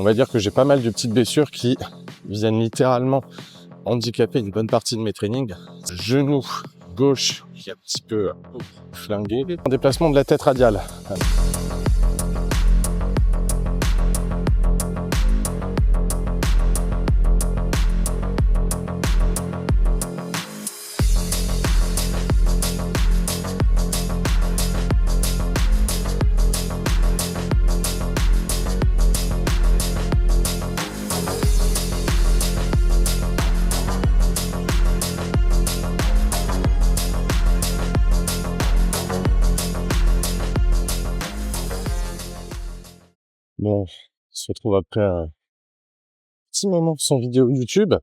On va dire que j'ai pas mal de petites blessures qui viennent littéralement handicaper une bonne partie de mes trainings. Genou gauche qui est un petit peu flingué. En déplacement de la tête radiale. Bon, on se retrouve après un petit moment sans vidéo YouTube.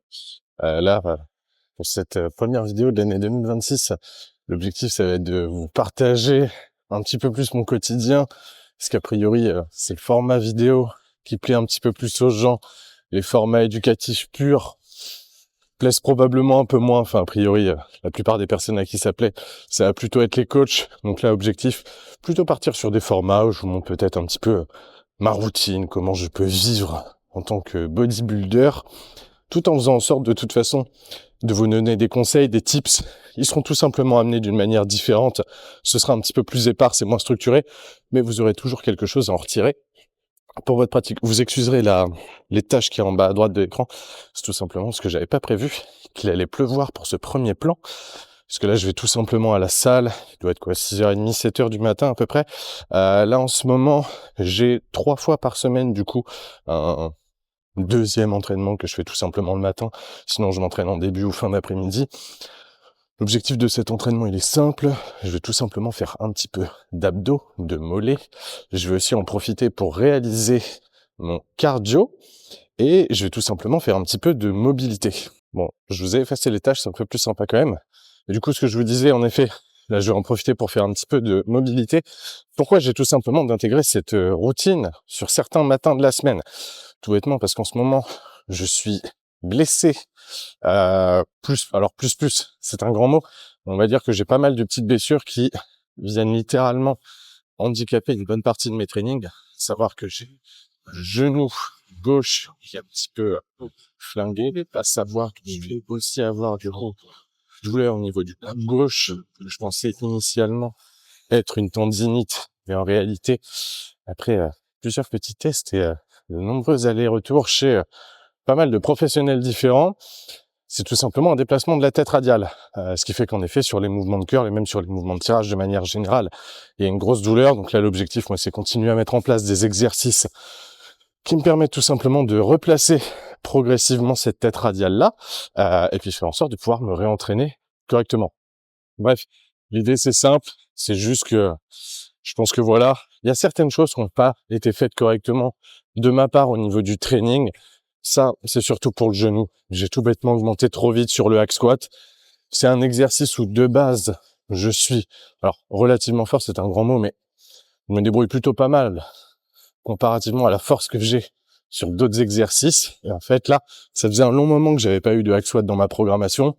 Pour cette première vidéo de l'année 2026, l'objectif, ça va être de vous partager un petit peu plus mon quotidien, parce qu'a priori, c'est le format vidéo qui plaît un petit peu plus aux gens. Les formats éducatifs purs plaisent probablement un peu moins. Enfin, a priori, la plupart des personnes à qui ça plaît, ça va plutôt être les coachs. Donc là, objectif, plutôt partir sur des formats où je vous montre peut-être un petit peu ma routine, comment je peux vivre en tant que bodybuilder, tout en faisant en sorte de toute façon de vous donner des conseils, des tips. Ils seront tout simplement amenés d'une manière différente. Ce sera un petit peu plus épars, c'est moins structuré, mais vous aurez toujours quelque chose à en retirer pour votre pratique. Vous excuserez les tâches qui est en bas à droite de l'écran. C'est tout simplement ce que j'avais pas prévu, qu'il allait pleuvoir pour ce premier plan. Parce que là, je vais tout simplement à la salle. Il doit être 6h30, 7h du matin à peu près. Là, en ce moment, j'ai 3 fois par semaine, du coup, un deuxième entraînement que je fais tout simplement le matin. Sinon, je m'entraîne en début ou fin d'après-midi. L'objectif de cet entraînement, il est simple. Je vais tout simplement faire un petit peu d'abdos, de mollets. Je vais aussi en profiter pour réaliser mon cardio. Et je vais tout simplement faire un petit peu de mobilité. Bon, je vous ai effacé les tâches, c'est un peu plus sympa quand même. Et du coup, ce que je vous disais, en effet, là, je vais en profiter pour faire un petit peu de mobilité. Pourquoi j'ai tout simplement d'intégrer cette routine sur certains matins de la semaine? Tout bêtement, parce qu'en ce moment, je suis blessé. Plus, c'est un grand mot. On va dire que j'ai pas mal de petites blessures qui viennent littéralement handicaper une bonne partie de mes trainings. Savoir que j'ai le genou gauche qui est un petit peu flingué, à savoir que je vais aussi avoir du douleur au niveau du coude gauche, que je pensais initialement être une tendinite, mais en réalité, après plusieurs petits tests et de nombreux allers-retours chez pas mal de professionnels différents, c'est tout simplement un déplacement de la tête radiale. Ce qui fait qu'en effet, sur les mouvements de curl et même sur les mouvements de tirage de manière générale, il y a une grosse douleur. Donc là, l'objectif, moi, c'est continuer à mettre en place des exercices qui me permettent tout simplement de replacer progressivement cette tête radiale-là, et puis faire en sorte de pouvoir me réentraîner correctement. Bref, l'idée, c'est simple, c'est juste que je pense que voilà, il y a certaines choses qui n'ont pas été faites correctement de ma part au niveau du training. Ça, c'est surtout pour le genou. J'ai tout bêtement augmenté trop vite sur le hack squat. C'est un exercice où, de base, je suis, alors, relativement fort, c'est un grand mot, mais je me débrouille plutôt pas mal comparativement à la force que j'ai sur d'autres exercices. Et en fait, là, ça faisait un long moment que j'avais pas eu de hack squat dans ma programmation.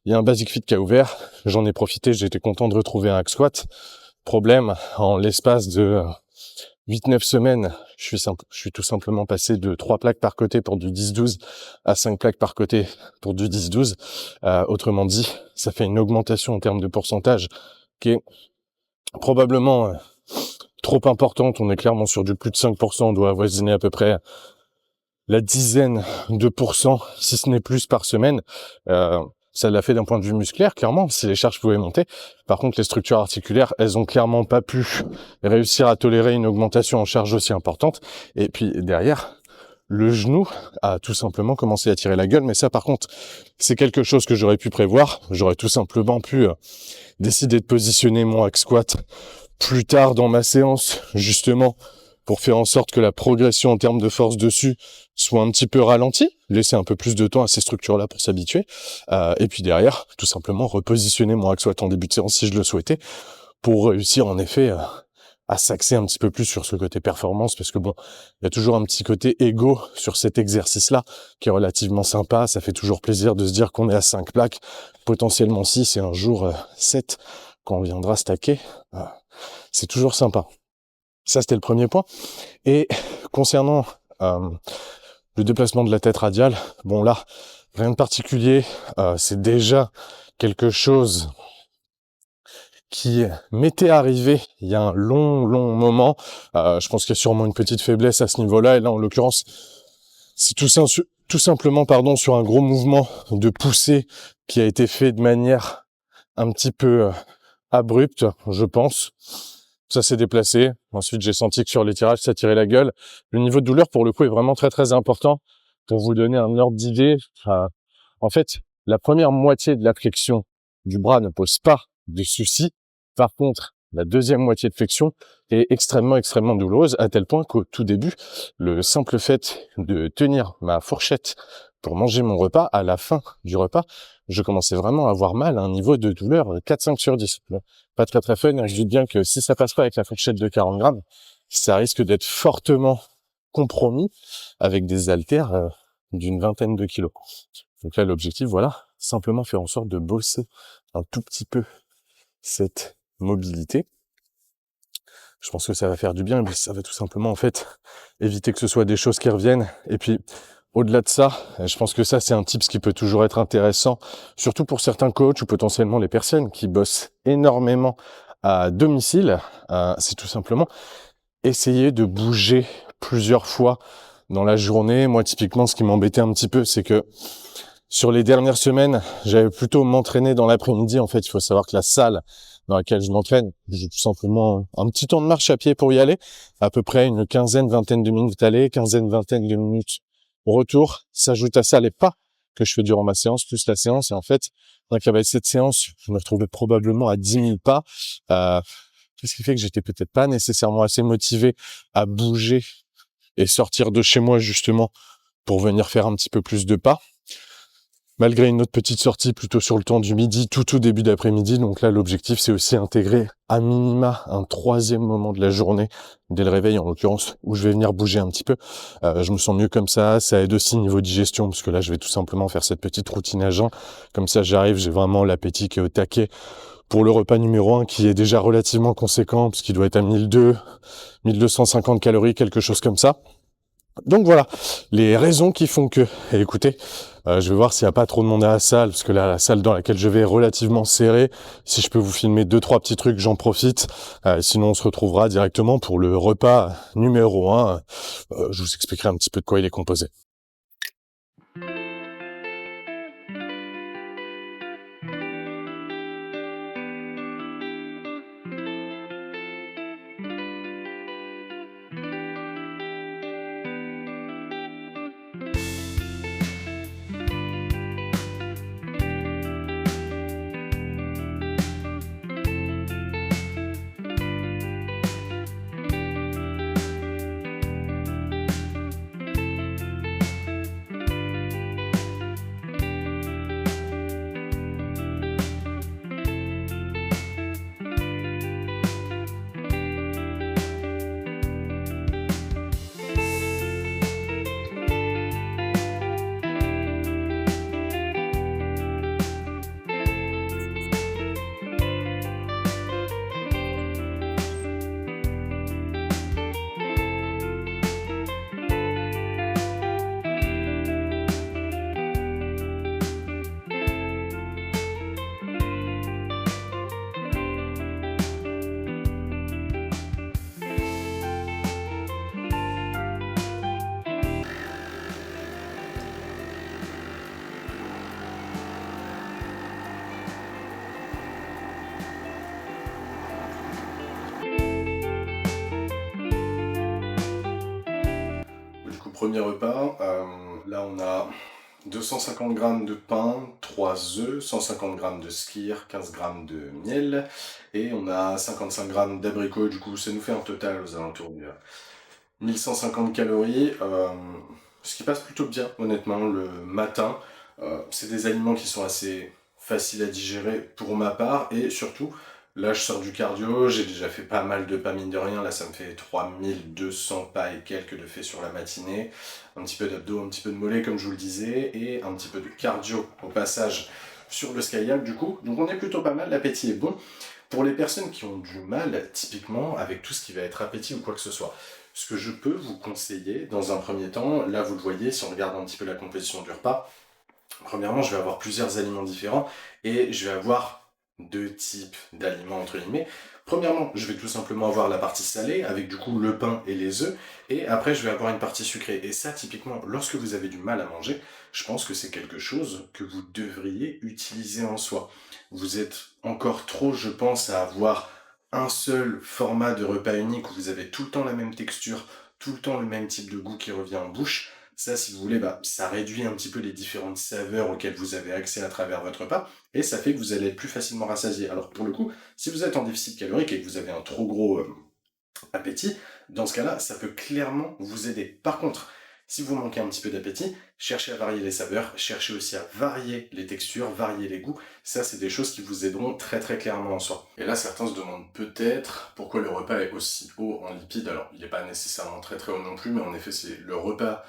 Il y a un Basic Fit qui a ouvert. J'en ai profité. J'étais content de retrouver un hack squat. Problème, en l'espace de 8-9 semaines, je suis tout simplement passé de 3 plaques par côté pour du 10-12 à 5 plaques par côté pour du 10-12. Autrement dit, ça fait une augmentation en termes de pourcentage qui est probablement trop importante. On est clairement sur du plus de 5%. On doit avoisiner à peu près la dizaine de pourcents, si ce n'est plus par semaine. Ça l'a fait d'un point de vue musculaire, clairement, si les charges pouvaient monter. Par contre, les structures articulaires, elles ont clairement pas pu réussir à tolérer une augmentation en charge aussi importante. Et puis derrière, le genou a tout simplement commencé à tirer la gueule. Mais ça, par contre, c'est quelque chose que j'aurais pu prévoir. J'aurais tout simplement pu décider de positionner mon hack squat plus tard dans ma séance, justement, pour faire en sorte que la progression en termes de force dessus soit un petit peu ralentie, laisser un peu plus de temps à ces structures-là pour s'habituer, et puis derrière, tout simplement repositionner mon hack squat en début de séance si je le souhaitais, pour réussir en effet à s'axer un petit peu plus sur ce côté performance, parce que bon, il y a toujours un petit côté égo sur cet exercice-là qui est relativement sympa. Ça fait toujours plaisir de se dire qu'on est à 5 plaques, potentiellement 6 et un jour 7 quand on viendra stacker. C'est toujours sympa. Ça, c'était le premier point. Et concernant le déplacement de la tête radiale. Bon là, rien de particulier, c'est déjà quelque chose qui m'était arrivé il y a un long moment. Je pense qu'il y a sûrement une petite faiblesse à ce niveau-là, et là en l'occurrence, c'est tout simplement sur un gros mouvement de poussée qui a été fait de manière un petit peu abrupte, je pense. Ça s'est déplacé. Ensuite, j'ai senti que sur l'étirage, ça tirait la gueule. Le niveau de douleur, pour le coup, est vraiment très important. Pour vous donner un ordre d'idée, en fait, la première moitié de la flexion du bras ne pose pas de soucis. Par contre, la deuxième moitié de flexion est extrêmement douloureuse, à tel point qu'au tout début, le simple fait de tenir ma fourchette pour manger mon repas, à la fin du repas, je commençais vraiment à avoir mal à un niveau de douleur 4-5 sur 10. Pas très fun, et je dis bien que si ça passe pas avec la fourchette de 40 grammes, ça risque d'être fortement compromis avec des haltères d'une vingtaine de kilos. Donc là, l'objectif, voilà, simplement faire en sorte de bosser un tout petit peu cette mobilité. Je pense que ça va faire du bien, mais ça va tout simplement, en fait, éviter que ce soit des choses qui reviennent. Et puis, au-delà de ça, je pense que ça, c'est un tips qui peut toujours être intéressant, surtout pour certains coachs ou potentiellement les personnes qui bossent énormément à domicile. C'est tout simplement essayer de bouger plusieurs fois dans la journée. Moi, typiquement, ce qui m'embêtait un petit peu, c'est que sur les dernières semaines, j'avais plutôt m'entraîner dans l'après-midi. En fait, il faut savoir que la salle dans laquelle je m'entraîne, j'ai tout simplement un petit temps de marche à pied pour y aller, à peu près une vingtaine de minutes aller, vingtaine de minutes retour. S'ajoute à ça les pas que je fais durant ma séance, plus la séance. Et en fait, avec cette séance, je me retrouvais probablement à 10 000 pas. Ce qui fait que j'étais peut-être pas nécessairement assez motivé à bouger et sortir de chez moi justement pour venir faire un petit peu plus de pas. Malgré une autre petite sortie plutôt sur le temps du midi, tout au début d'après-midi. Donc là, l'objectif, c'est aussi intégrer à minima un troisième moment de la journée, dès le réveil en l'occurrence, où je vais venir bouger un petit peu. Je me sens mieux comme ça aide aussi niveau digestion, parce que là, je vais tout simplement faire cette petite routine à jeun. Comme ça, j'arrive, j'ai vraiment l'appétit qui est au taquet pour le repas numéro 1, qui est déjà relativement conséquent, parce qu'il doit être à 1250 calories, quelque chose comme ça. Donc voilà, les raisons qui font que, et écoutez, je vais voir s'il n'y a pas trop de monde à la salle, parce que là, la salle dans laquelle je vais est relativement serrée. Si je peux vous filmer 2-3 petits trucs, j'en profite. Sinon, on se retrouvera directement pour le repas numéro 1. Je vous expliquerai un petit peu de quoi il est composé. Premier repas, là on a 250 g de pain, 3 œufs, 150 g de skyr, 15 g de miel, et on a 55 g d'abricots. Du coup, ça nous fait un total aux alentours de 1150 calories, ce qui passe plutôt bien, honnêtement, le matin. C'est des aliments qui sont assez faciles à digérer pour ma part, et surtout, là je sors du cardio, j'ai déjà fait pas mal de pas, mine de rien. Là ça me fait 3200 pas et quelques de fait sur la matinée, un petit peu d'abdos, un petit peu de mollets comme je vous le disais, et un petit peu de cardio au passage sur le skyhall du coup. Donc on est plutôt pas mal, l'appétit est bon. Pour les personnes qui ont du mal typiquement avec tout ce qui va être appétit ou quoi que ce soit, Ce que je peux vous conseiller dans un premier temps, là vous le voyez, si on regarde un petit peu la composition du repas, premièrement, je vais avoir plusieurs aliments différents et je vais avoir deux types d'aliments entre guillemets. Premièrement, je vais tout simplement avoir la partie salée avec du coup le pain et les œufs et après je vais avoir une partie sucrée. Et ça, typiquement, lorsque vous avez du mal à manger, je pense que c'est quelque chose que vous devriez utiliser en soi. Vous êtes encore trop, je pense, à avoir un seul format de repas unique où vous avez tout le temps la même texture, tout le temps le même type de goût qui revient en bouche. Ça, si vous voulez, ça réduit un petit peu les différentes saveurs auxquelles vous avez accès à travers votre repas, et ça fait que vous allez être plus facilement rassasié. Alors pour le coup, si vous êtes en déficit calorique et que vous avez un trop gros appétit, dans ce cas-là, ça peut clairement vous aider. Par contre, si vous manquez un petit peu d'appétit, cherchez à varier les saveurs, cherchez aussi à varier les textures, varier les goûts. Ça, c'est des choses qui vous aideront très très clairement en soi. Et là, certains se demandent peut-être pourquoi le repas est aussi haut en lipides. Alors, il n'est pas nécessairement très très haut non plus, mais en effet, c'est le repas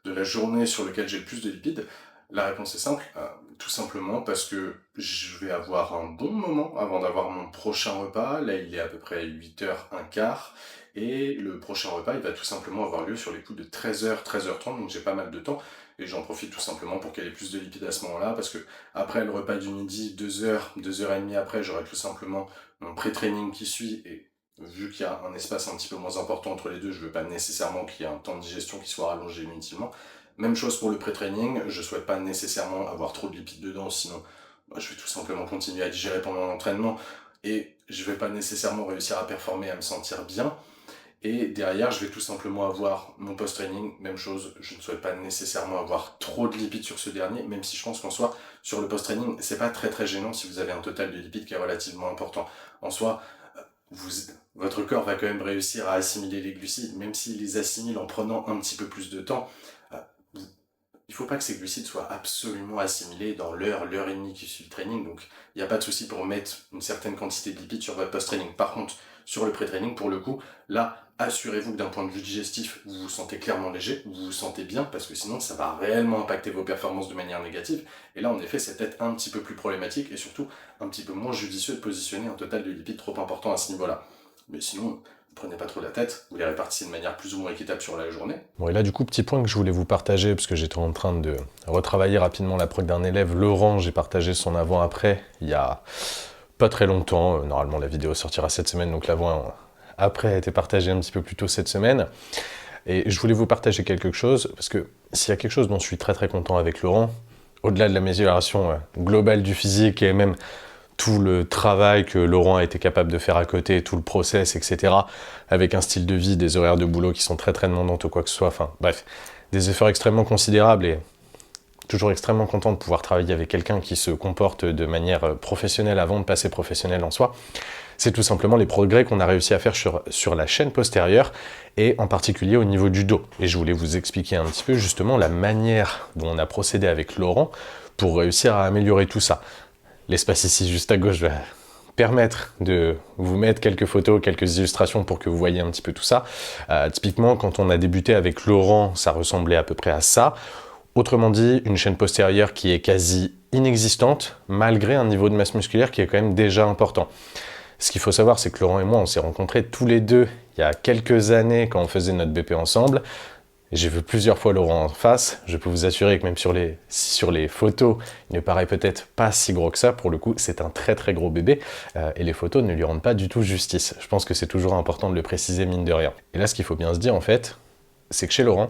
de la journée sur lequel j'ai le plus de lipides. La réponse est simple, tout simplement parce que je vais avoir un bon moment avant d'avoir mon prochain repas. Là, il est à peu près 8h15, et le prochain repas, il va tout simplement avoir lieu sur les coups de 13h, 13h30, donc j'ai pas mal de temps, et j'en profite tout simplement pour qu'il y ait plus de lipides à ce moment-là, parce que après le repas du midi, 2h, 2h30 après, j'aurai tout simplement mon pré-training qui suit, et vu qu'il y a un espace un petit peu moins important entre les deux, je veux pas nécessairement qu'il y ait un temps de digestion qui soit rallongé inutilement. Même chose pour le pré-training, je souhaite pas nécessairement avoir trop de lipides dedans, sinon je vais tout simplement continuer à digérer pendant l'entraînement et je vais pas nécessairement réussir à performer, à me sentir bien. Et derrière, je vais tout simplement avoir mon post-training, même chose, je ne souhaite pas nécessairement avoir trop de lipides sur ce dernier, même si je pense qu'en soi, sur le post-training, c'est pas très très gênant si vous avez un total de lipides qui est relativement important. En soi, vous, votre corps va quand même réussir à assimiler les glucides, même s'il les assimile en prenant un petit peu plus de temps. Il ne faut pas que ces glucides soient absolument assimilés dans l'heure et demie qui suit le training, donc il n'y a pas de souci pour mettre une certaine quantité de lipides sur votre post-training. Par contre, sur le pré-training, pour le coup, là, assurez-vous que d'un point de vue digestif, vous vous sentez clairement léger, vous vous sentez bien, parce que sinon ça va réellement impacter vos performances de manière négative, et là en effet c'est peut-être un petit peu plus problématique, et surtout un petit peu moins judicieux de positionner un total de lipides trop important à ce niveau-là. Mais sinon, prenez pas trop la tête, vous les répartissez de manière plus ou moins équitable sur la journée. Bon, et là, du coup, petit point que je voulais vous partager, parce que j'étais en train de retravailler rapidement la prog d'un élève, Laurent, j'ai partagé son avant-après il y a pas très longtemps. Normalement, la vidéo sortira cette semaine, donc l'avant-après a été partagé un petit peu plus tôt cette semaine. Et je voulais vous partager quelque chose, parce que s'il y a quelque chose dont je suis très très content avec Laurent, au-delà de l'amélioration globale du physique et même tout le travail que Laurent a été capable de faire à côté, tout le process, etc., avec un style de vie, des horaires de boulot qui sont très très demandantes ou quoi que ce soit, enfin bref, des efforts extrêmement considérables et toujours extrêmement content de pouvoir travailler avec quelqu'un qui se comporte de manière professionnelle avant de passer professionnel en soi. C'est tout simplement les progrès qu'on a réussi à faire sur la chaîne postérieure et en particulier au niveau du dos. Et je voulais vous expliquer un petit peu justement la manière dont on a procédé avec Laurent pour réussir à améliorer tout ça. L'espace ici juste à gauche va permettre de vous mettre quelques photos, quelques illustrations pour que vous voyez un petit peu tout ça. Typiquement, quand on a débuté avec Laurent, ça ressemblait à peu près à ça. Autrement dit, une chaîne postérieure qui est quasi inexistante, malgré un niveau de masse musculaire qui est quand même déjà important. Ce qu'il faut savoir, c'est que Laurent et moi, on s'est rencontrés tous les deux il y a quelques années quand on faisait notre BP ensemble. J'ai vu plusieurs fois Laurent en face, je peux vous assurer que même sur les photos, il ne paraît peut-être pas si gros que ça, pour le coup c'est un très très gros bébé, et les photos ne lui rendent pas du tout justice. Je pense que c'est toujours important de le préciser mine de rien. Et là ce qu'il faut bien se dire en fait, c'est que chez Laurent,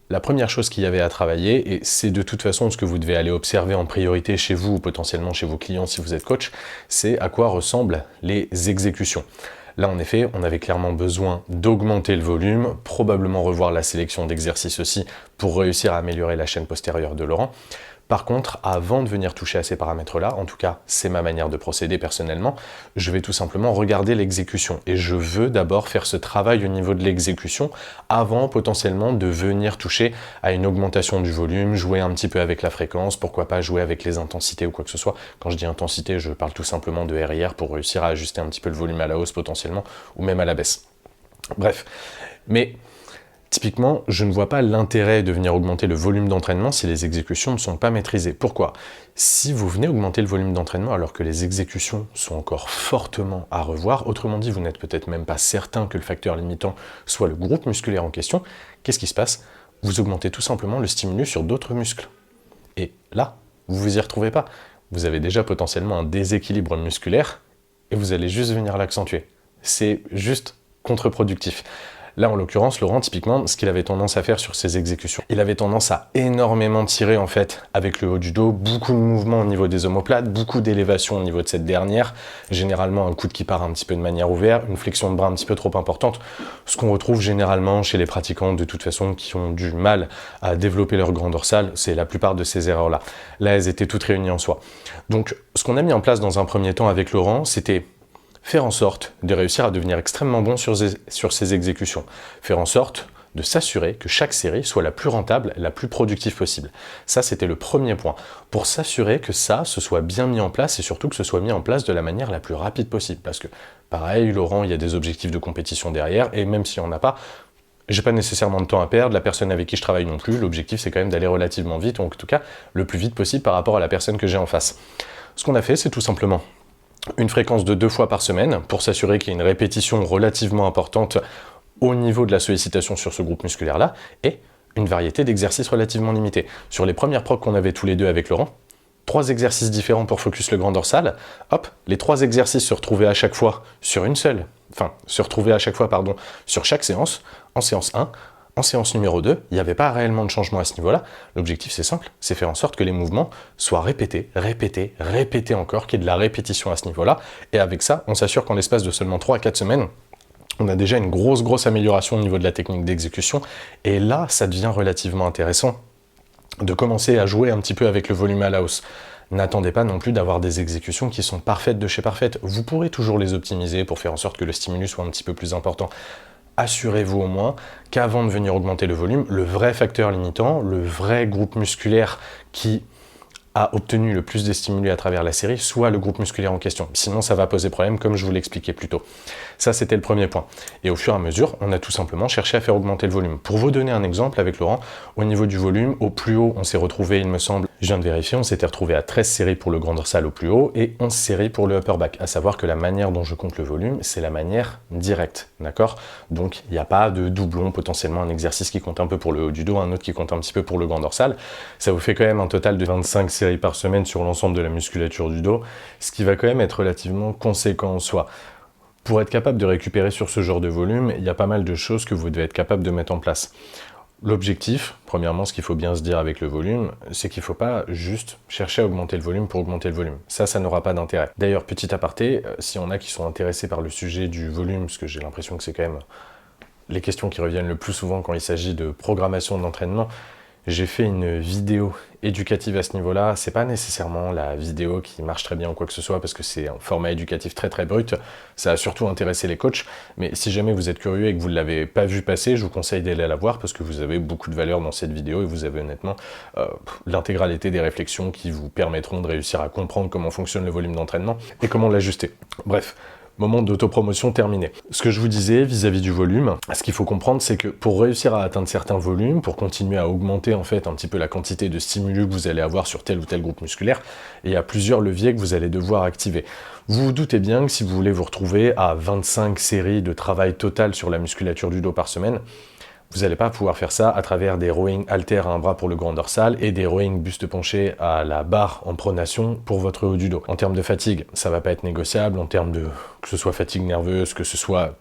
la première chose qu'il y avait à travailler, et c'est de toute façon ce que vous devez aller observer en priorité chez vous ou potentiellement chez vos clients si vous êtes coach, c'est à quoi ressemblent les exécutions. Là, en effet, on avait clairement besoin d'augmenter le volume, probablement revoir la sélection d'exercices aussi pour réussir à améliorer la chaîne postérieure de Laurent. Par contre, avant de venir toucher à ces paramètres-là, en tout cas, c'est ma manière de procéder personnellement, je vais tout simplement regarder l'exécution. Et je veux d'abord faire ce travail au niveau de l'exécution avant potentiellement de venir toucher à une augmentation du volume, jouer un petit peu avec la fréquence, pourquoi pas jouer avec les intensités ou quoi que ce soit. Quand je dis intensité, je parle tout simplement de RIR pour réussir à ajuster un petit peu le volume à la hausse potentiellement ou même à la baisse. Bref, mais Typiquement, je ne vois pas l'intérêt de venir augmenter le volume d'entraînement si les exécutions ne sont pas maîtrisées. Pourquoi? Si vous venez augmenter le volume d'entraînement alors que les exécutions sont encore fortement à revoir, autrement dit, vous n'êtes peut-être même pas certain que le facteur limitant soit le groupe musculaire en question, qu'est-ce qui se passe? Vous augmentez tout simplement le stimulus sur d'autres muscles. Et là, vous vous y retrouvez pas. Vous avez déjà potentiellement un déséquilibre musculaire et vous allez juste venir l'accentuer. C'est juste contre-productif. Là, en l'occurrence, Laurent, typiquement, ce qu'il avait tendance à faire sur ses exécutions, il avait tendance à énormément tirer, en fait, avec le haut du dos, beaucoup de mouvements au niveau des omoplates, beaucoup d'élévation au niveau de cette dernière, généralement un coude qui part un petit peu de manière ouverte, une flexion de bras un petit peu trop importante, ce qu'on retrouve généralement chez les pratiquants, de toute façon, qui ont du mal à développer leur grand dorsal, c'est la plupart de ces erreurs-là. Là, elles étaient toutes réunies en soi. Donc, ce qu'on a mis en place dans un premier temps avec Laurent, c'était faire en sorte de réussir à devenir extrêmement bon sur ses exécutions. Faire en sorte de s'assurer que chaque série soit la plus rentable, la plus productive possible. Ça, c'était le premier point. Pour s'assurer que ça se soit bien mis en place et surtout que ce soit mis en place de la manière la plus rapide possible. Parce que, pareil, Laurent, il y a des objectifs de compétition derrière et même si on n'a pas, j'ai pas nécessairement de temps à perdre, la personne avec qui je travaille non plus, l'objectif c'est quand même d'aller relativement vite, ou en tout cas le plus vite possible par rapport à la personne que j'ai en face. Ce qu'on a fait, c'est tout simplement une fréquence de 2 fois par semaine pour s'assurer qu'il y ait une répétition relativement importante au niveau de la sollicitation sur ce groupe musculaire-là et une variété d'exercices relativement limités. Sur les premières procs qu'on avait tous les deux avec Laurent, 3 exercices différents pour focus le grand dorsal, hop, les 3 exercices se retrouvaient à chaque fois sur sur chaque séance, en séance 1, en séance numéro 2, il n'y avait pas réellement de changement à ce niveau-là. L'objectif, c'est simple, c'est faire en sorte que les mouvements soient répétés encore, qu'il y ait de la répétition à ce niveau-là. Et avec ça, on s'assure qu'en l'espace de seulement 3 à 4 semaines, on a déjà une grosse amélioration au niveau de la technique d'exécution. Et là, ça devient relativement intéressant de commencer à jouer un petit peu avec le volume à la hausse. N'attendez pas non plus d'avoir des exécutions qui sont parfaites de chez parfaites. Vous pourrez toujours les optimiser pour faire en sorte que le stimulus soit un petit peu plus important. Assurez-vous au moins qu'avant de venir augmenter le volume, le vrai facteur limitant, le vrai groupe musculaire qui a obtenu le plus de stimuli à travers la série, soit le groupe musculaire en question. Sinon, ça va poser problème, comme je vous l'expliquais plus tôt. Ça, c'était le premier point. Et au fur et à mesure, on a tout simplement cherché à faire augmenter le volume. Pour vous donner un exemple avec Laurent, au niveau du volume, au plus haut, on s'est retrouvé, il me semble, je viens de vérifier, on s'était retrouvé à 13 séries pour le grand dorsal au plus haut et 11 séries pour le upper back. À savoir que la manière dont je compte le volume, c'est la manière directe, d'accord? Donc, il n'y a pas de doublon, potentiellement un exercice qui compte un peu pour le haut du dos, un autre qui compte un petit peu pour le grand dorsal. Ça vous fait quand même un total de 25 séries par semaine sur l'ensemble de la musculature du dos, ce qui va quand même être relativement conséquent en soi. Pour être capable de récupérer sur ce genre de volume, il y a pas mal de choses que vous devez être capable de mettre en place. L'objectif, premièrement, ce qu'il faut bien se dire avec le volume, c'est qu'il ne faut pas juste chercher à augmenter le volume pour augmenter le volume. Ça n'aura pas d'intérêt. D'ailleurs, petit aparté, si on a qui sont intéressés par le sujet du volume, parce que j'ai l'impression que c'est quand même les questions qui reviennent le plus souvent quand il s'agit de programmation d'entraînement, j'ai fait une vidéo éducative à ce niveau-là. C'est pas nécessairement la vidéo qui marche très bien ou quoi que ce soit parce que c'est un format éducatif très brut. Ça a surtout intéressé les coachs. Mais si jamais vous êtes curieux et que vous ne l'avez pas vu passer, je vous conseille d'aller la voir parce que vous avez beaucoup de valeur dans cette vidéo et vous avez honnêtement l'intégralité des réflexions qui vous permettront de réussir à comprendre comment fonctionne le volume d'entraînement et comment l'ajuster. Bref. Moment d'autopromotion terminé. Ce que je vous disais vis-à-vis du volume, ce qu'il faut comprendre, c'est que pour réussir à atteindre certains volumes, pour continuer à augmenter en fait un petit peu la quantité de stimulus que vous allez avoir sur tel ou tel groupe musculaire, il y a plusieurs leviers que vous allez devoir activer. Vous vous doutez bien que si vous voulez vous retrouver à 25 séries de travail total sur la musculature du dos par semaine, vous n'allez pas pouvoir faire ça à travers des rowing haltères à un bras pour le grand dorsal et des rowing buste penché à la barre en pronation pour votre haut du dos. En termes de fatigue, ça va pas être négociable. En termes de, que ce soit fatigue nerveuse, que ce soit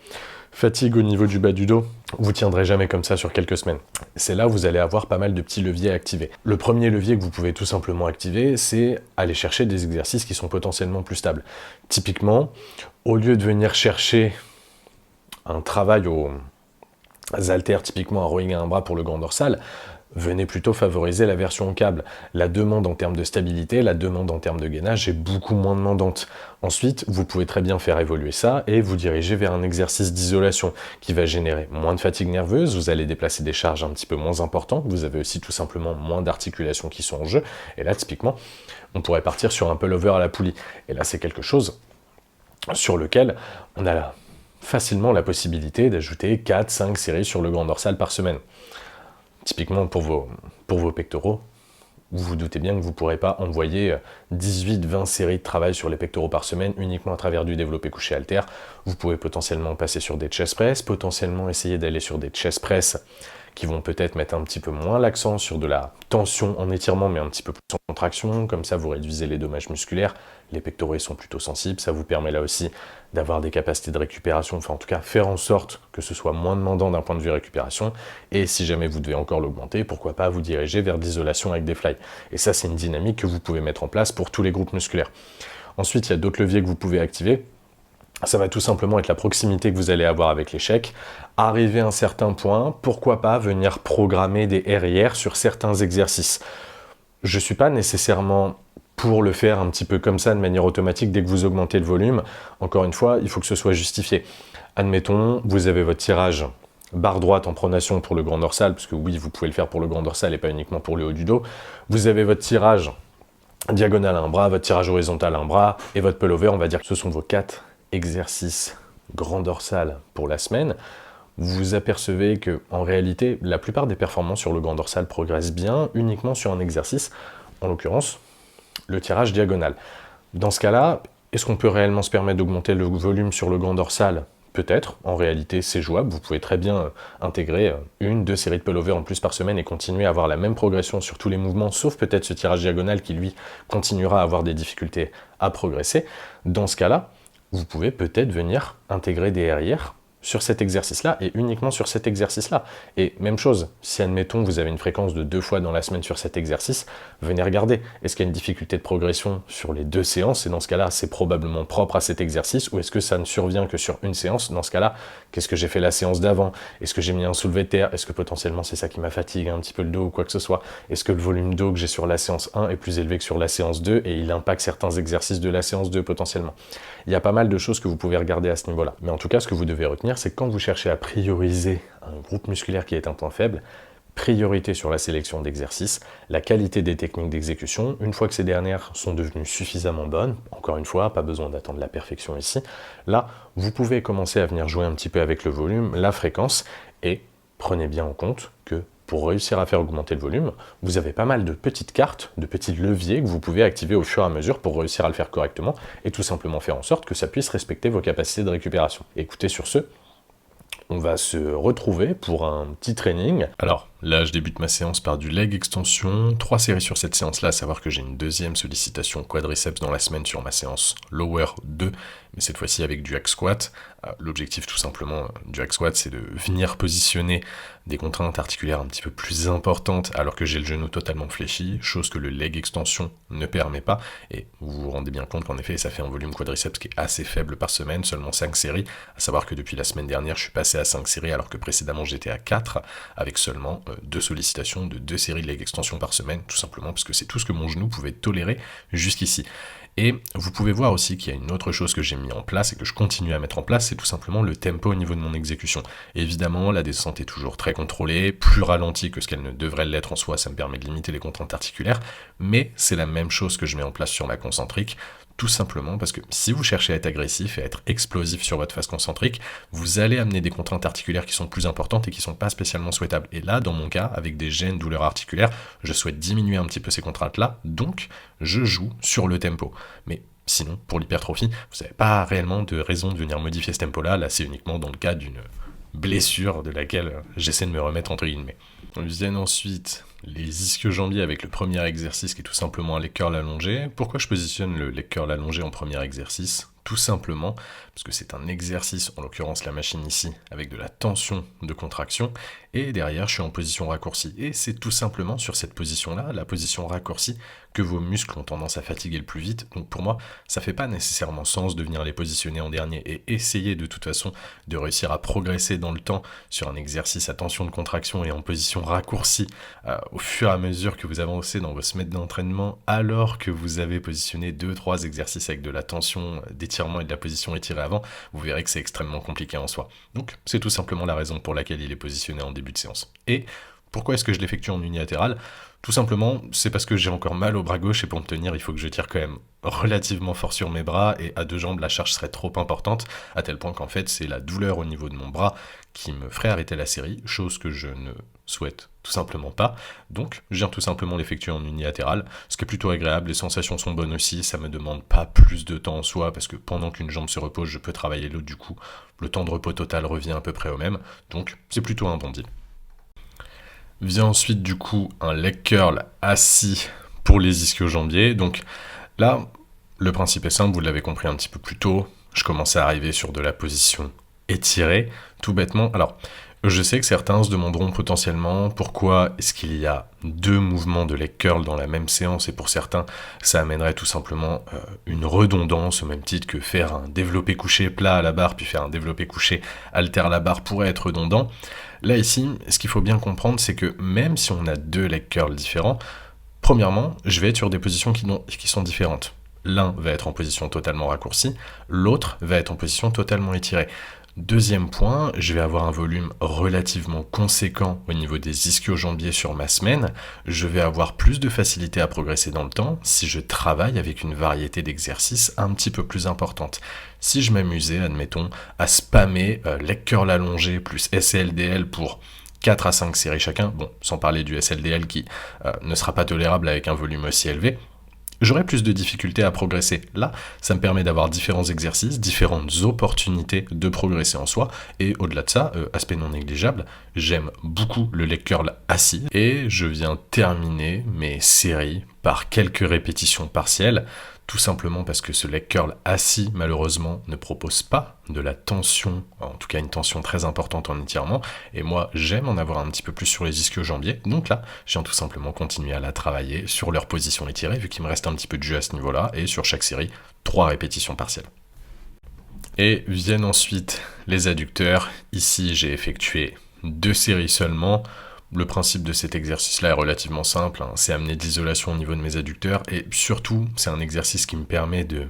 fatigue au niveau du bas du dos, vous tiendrez jamais comme ça sur quelques semaines. C'est là où vous allez avoir pas mal de petits leviers à activer. Le premier levier que vous pouvez tout simplement activer, c'est aller chercher des exercices qui sont potentiellement plus stables. Typiquement, au lieu de venir chercher un travail aux haltères, typiquement un rowing à un bras pour le grand dorsal, venez plutôt favoriser la version au câble. La demande en termes de stabilité, la demande en termes de gainage est beaucoup moins demandante. Ensuite, vous pouvez très bien faire évoluer ça et vous diriger vers un exercice d'isolation qui va générer moins de fatigue nerveuse, vous allez déplacer des charges un petit peu moins importantes, vous avez aussi tout simplement moins d'articulations qui sont en jeu, et là typiquement, on pourrait partir sur un pullover à la poulie. Et là c'est quelque chose sur lequel on a facilement la possibilité d'ajouter 4-5 séries sur le grand dorsal par semaine. Typiquement pour vos pectoraux, vous vous doutez bien que vous ne pourrez pas envoyer 18-20 séries de travail sur les pectoraux par semaine uniquement à travers du développé couché haltère. Vous pouvez potentiellement passer sur des chest press, potentiellement essayer d'aller sur des chest press qui vont peut-être mettre un petit peu moins l'accent sur de la tension en étirement, mais un petit peu plus en contraction. Comme ça, vous réduisez les dommages musculaires. Les pectoraux sont plutôt sensibles. Ça vous permet là aussi d'avoir des capacités de récupération, enfin en tout cas faire en sorte que ce soit moins demandant d'un point de vue récupération. Et si jamais vous devez encore l'augmenter, pourquoi pas vous diriger vers de l'isolation avec des fly. Et ça, c'est une dynamique que vous pouvez mettre en place pour tous les groupes musculaires. Ensuite, il y a d'autres leviers que vous pouvez activer. Ça va tout simplement être la proximité que vous allez avoir avec l'échec. Arriver à un certain point, pourquoi pas venir programmer des RIR sur certains exercices. Je ne suis pas nécessairement pour le faire un petit peu comme ça, de manière automatique, dès que vous augmentez le volume. Encore une fois, il faut que ce soit justifié. Admettons, vous avez votre tirage barre droite en pronation pour le grand dorsal, parce que oui, vous pouvez le faire pour le grand dorsal et pas uniquement pour le haut du dos. Vous avez votre tirage diagonal à un bras, votre tirage horizontal à un bras, et votre pullover, on va dire que ce sont vos 4 exercices grand dorsal pour la semaine. Vous apercevez que, en réalité, la plupart des performances sur le grand dorsal progressent bien uniquement sur un exercice, en l'occurrence, le tirage diagonal. Dans ce cas-là, est-ce qu'on peut réellement se permettre d'augmenter le volume sur le grand dorsal ? Peut-être, en réalité c'est jouable, vous pouvez très bien intégrer 1-2 séries de pullover en plus par semaine et continuer à avoir la même progression sur tous les mouvements, sauf peut-être ce tirage diagonal qui lui continuera à avoir des difficultés à progresser. Dans ce cas-là, vous pouvez peut-être venir intégrer des RIR sur cet exercice-là et uniquement sur cet exercice-là. Et même chose, si admettons vous avez une fréquence de 2 fois dans la semaine sur cet exercice, venez regarder, est-ce qu'il y a une difficulté de progression sur les 2 séances, et dans ce cas-là c'est probablement propre à cet exercice, ou est-ce que ça ne survient que sur une séance? Dans ce cas-là, qu'est-ce que j'ai fait la séance d'avant? Est-ce que j'ai mis un soulevé de terre? Est-ce que potentiellement c'est ça qui m'a fatigué un petit peu le dos ou quoi que ce soit? Est-ce que le volume d'eau que j'ai sur la séance 1 est plus élevé que sur la séance 2 et il impacte certains exercices de la séance 2 potentiellement? Il y a pas mal de choses que vous pouvez regarder à ce niveau-là. Mais en tout cas, ce que vous devez retenir, c'est que quand vous cherchez à prioriser un groupe musculaire qui est un point faible, priorité sur la sélection d'exercices, la qualité des techniques d'exécution. Une fois que ces dernières sont devenues suffisamment bonnes, encore une fois, pas besoin d'attendre la perfection ici, là, vous pouvez commencer à venir jouer un petit peu avec le volume, la fréquence, et prenez bien en compte que pour réussir à faire augmenter le volume, vous avez pas mal de petites cartes, de petits leviers que vous pouvez activer au fur et à mesure pour réussir à le faire correctement et tout simplement faire en sorte que ça puisse respecter vos capacités de récupération. Écoutez, sur ce, on va se retrouver pour un petit training. Alors, là, je débute ma séance par du leg extension, 3 séries sur cette séance-là, à savoir que j'ai une deuxième sollicitation quadriceps dans la semaine sur ma séance lower 2, mais cette fois-ci avec du hack squat. L'objectif tout simplement du hack squat, c'est de venir positionner des contraintes articulaires un petit peu plus importantes alors que j'ai le genou totalement fléchi, chose que le leg extension ne permet pas, et vous vous rendez bien compte qu'en effet ça fait un volume quadriceps qui est assez faible par semaine, seulement 5 séries, à savoir que depuis la semaine dernière je suis passé à 5 séries alors que précédemment j'étais à 4, avec seulement 2 sollicitations de 2 séries de leg extension par semaine, tout simplement parce que c'est tout ce que mon genou pouvait tolérer jusqu'ici. Et vous pouvez voir aussi qu'il y a une autre chose que j'ai mis en place et que je continue à mettre en place, c'est tout simplement le tempo au niveau de mon exécution. Évidemment, la descente est toujours très contrôlée, plus ralentie que ce qu'elle ne devrait l'être en soi, ça me permet de limiter les contraintes articulaires, mais c'est la même chose que je mets en place sur ma concentrique, tout simplement parce que si vous cherchez à être agressif et à être explosif sur votre phase concentrique, vous allez amener des contraintes articulaires qui sont plus importantes et qui ne sont pas spécialement souhaitables. Et là, dans mon cas, avec des gènes, douleurs articulaires, je souhaite diminuer un petit peu ces contraintes-là, donc je joue sur le tempo. Mais sinon, pour l'hypertrophie, vous n'avez pas réellement de raison de venir modifier ce tempo-là. Là, c'est uniquement dans le cas d'une blessure de laquelle j'essaie de me remettre entre guillemets. On viennent ensuite les ischio-jambiers avec le premier exercice qui est tout simplement un leg curl allongé. Pourquoi je positionne le leg curl allongé en premier exercice ? Tout simplement parce que c'est un exercice, en l'occurrence la machine ici, avec de la tension de contraction, et derrière je suis en position raccourcie. Et c'est tout simplement sur cette position-là, la position raccourcie, que vos muscles ont tendance à fatiguer le plus vite. Donc pour moi, ça fait pas nécessairement sens de venir les positionner en dernier et essayer de toute façon de réussir à progresser dans le temps sur un exercice à tension de contraction et en position raccourcie au fur et à mesure que vous avancez dans vos semaines d'entraînement, alors que vous avez positionné 2-3 exercices avec de la tension d'étirement et de la position étirée avant, vous verrez que c'est extrêmement compliqué en soi. Donc c'est tout simplement la raison pour laquelle il est positionné en début de séance. Et Pourquoi est-ce que je l'effectue en unilatéral? Tout simplement, c'est parce que j'ai encore mal au bras gauche et pour me tenir, il faut que je tire quand même relativement fort sur mes bras et à deux jambes, la charge serait trop importante, à tel point qu'en fait, c'est la douleur au niveau de mon bras qui me ferait arrêter la série, chose que je ne souhaite tout simplement pas. Donc, je viens tout simplement l'effectuer en unilatéral, ce qui est plutôt agréable, les sensations sont bonnes aussi, ça me demande pas plus de temps en soi, parce que pendant qu'une jambe se repose, je peux travailler l'autre du coup. Le temps de repos total revient à peu près au même, donc c'est plutôt un bon deal. Vient ensuite du coup un leg curl assis pour les ischio-jambiers. Donc là, le principe est simple, vous l'avez compris un petit peu plus tôt. Je commence à arriver sur de la position étirée, tout bêtement. Alors, je sais que certains se demanderont potentiellement pourquoi est-ce qu'il y a deux mouvements de leg curl dans la même séance, et pour certains, ça amènerait tout simplement une redondance, au même titre que faire un développé couché plat à la barre, puis faire un développé couché haltère à la barre pourrait être redondant. Là ici, ce qu'il faut bien comprendre, c'est que même si on a deux leg curls différents, premièrement, je vais être sur des positions qui sont différentes. L'un va être en position totalement raccourcie, l'autre va être en position totalement étirée. Deuxième point, je vais avoir un volume relativement conséquent au niveau des ischio-jambiers sur ma semaine. Je vais avoir plus de facilité à progresser dans le temps si je travaille avec une variété d'exercices un petit peu plus importante. Si je m'amusais, admettons, à spammer leg curl allongé plus SLDL pour 4 à 5 séries chacun, bon, sans parler du SLDL qui ne sera pas tolérable avec un volume aussi élevé, j'aurais plus de difficultés à progresser. Là, ça me permet d'avoir différents exercices, différentes opportunités de progresser en soi, et au-delà de ça, aspect non négligeable, j'aime beaucoup le leg curl assis, et je viens terminer mes séries par quelques répétitions partielles, tout simplement parce que ce leg curl assis, malheureusement, ne propose pas de la tension, en tout cas une tension très importante en étirement, et moi j'aime en avoir un petit peu plus sur les ischio-jambiers, donc là, je viens tout simplement continuer à la travailler sur leur position étirée, vu qu'il me reste un petit peu de jus à ce niveau-là, et sur chaque série, 3 répétitions partielles. Et viennent ensuite les adducteurs. Ici, j'ai effectué 2 séries seulement. Le principe de cet exercice-là est relativement simple, hein. C'est amener de l'isolation au niveau de mes adducteurs, et surtout, c'est un exercice qui me permet de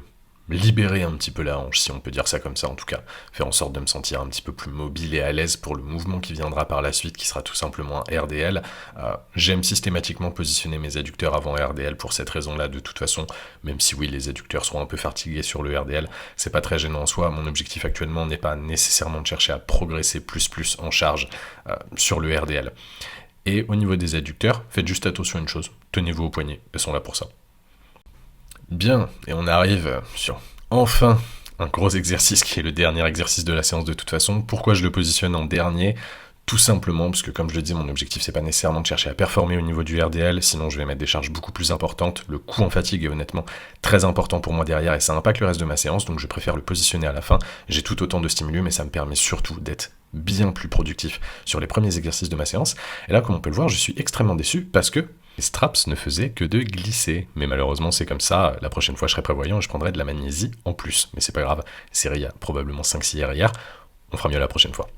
libérer un petit peu la hanche, si on peut dire ça comme ça en tout cas, faire en sorte de me sentir un petit peu plus mobile et à l'aise pour le mouvement qui viendra par la suite, qui sera tout simplement un RDL. J'aime systématiquement positionner mes adducteurs avant RDL pour cette raison-là, de toute façon, même si oui, les adducteurs seront un peu fatigués sur le RDL, c'est pas très gênant en soi. Mon objectif actuellement n'est pas nécessairement de chercher à progresser plus en charge sur le RDL. Et au niveau des adducteurs, faites juste attention à une chose, tenez-vous aux poignets, elles sont là pour ça. Bien, et on arrive sur, enfin, un gros exercice qui est le dernier exercice de la séance de toute façon. Pourquoi je le positionne en dernier? Tout simplement parce que, comme je le dis, mon objectif c'est pas nécessairement de chercher à performer au niveau du RDL, sinon je vais mettre des charges beaucoup plus importantes. Le coût en fatigue est honnêtement très important pour moi derrière et ça impacte le reste de ma séance, donc je préfère le positionner à la fin. J'ai tout autant de stimulus, mais ça me permet surtout d'être bien plus productif sur les premiers exercices de ma séance. Et là, comme on peut le voir, je suis extrêmement déçu parce que les straps ne faisaient que de glisser. Mais malheureusement, c'est comme ça. La prochaine fois, je serai prévoyant et je prendrai de la magnésie en plus. Mais c'est pas grave. Série, il y a probablement 5-6 hier. On fera mieux la prochaine fois.